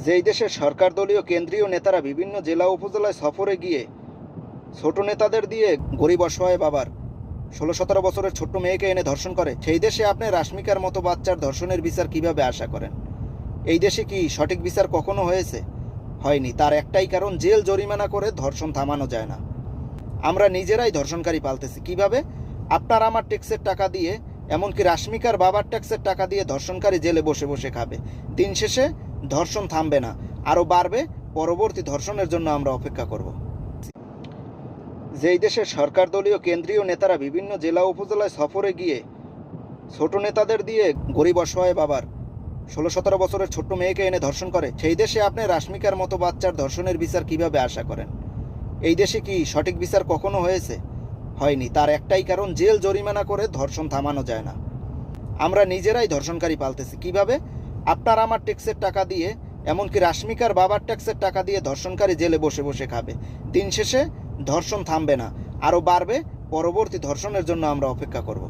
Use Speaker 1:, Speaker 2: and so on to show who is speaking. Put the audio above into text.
Speaker 1: যেই দেশের সরকার দলীয় কেন্দ্রীয় নেতারা বিভিন্ন জেলা উপজেলায় সফরে গিয়ে ছোট নেতাদের দিয়ে গরিব অসহায় বাবার ১৬-১৭ বছরের ছোট্ট মেয়েকে এনে ধর্ষণ করে, সেই দেশে আপনি রাশ্মিকার মতো বাচ্চার ধর্ষণের বিচার কিভাবে আশা করেন? এই দেশে কি সঠিক বিচার কখনো হয়েছে? হয়নি। তার একটাই কারণ, জেল জরিমানা করে ধর্ষণ থামানো যায় না। আমরা নিজেরাই ধর্ষণকারী পালতেছি। কিভাবে? আপনার আমার ট্যাক্সের টাকা দিয়ে, এমনকি রাশ্মিকার বাবার ট্যাক্সের টাকা দিয়ে ধর্ষণকারী জেলে বসে বসে খাবে। দিন শেষে ধর্ষণ থামবে না, আরও বাড়বে। পরবর্তী ধর্ষণের জন্য আমরা অপেক্ষা করব। যেই দেশের সরকার দলীয় কেন্দ্রীয় নেতারা বিভিন্ন জেলা উপজেলায় সফরে গিয়ে ছোট নেতাদের দিয়ে গরিব অসহায় বাবার ১৬-১৭ বছরের ছোট্ট মেয়েকে এনে ধর্ষণ করে, সেই দেশে আপনি রাশ্মিকার মতো বাচ্চার ধর্ষণের বিচার কিভাবে আশা করেন? এই দেশে কি সঠিক বিচার কখনো হয়েছে? হয়নি। তার একটাই কারণ, জেল জরিমানা করে ধর্ষণ থামানো যায় না। আমরা নিজেরাই ধর্ষণকারী পালতেছি। কিভাবে? আপনার আমার ট্যাক্সের টাকা দিয়ে, এমনকি রাশ্মিকার বাবার ট্যাক্সের টাকা দিয়ে ধর্ষণকারী জেলে বসে বসে খাবে। দিন শেষে ধর্ষণ থামবে না, আরও বাড়বে। পরবর্তী ধর্ষণের জন্য আমরা অপেক্ষা করব।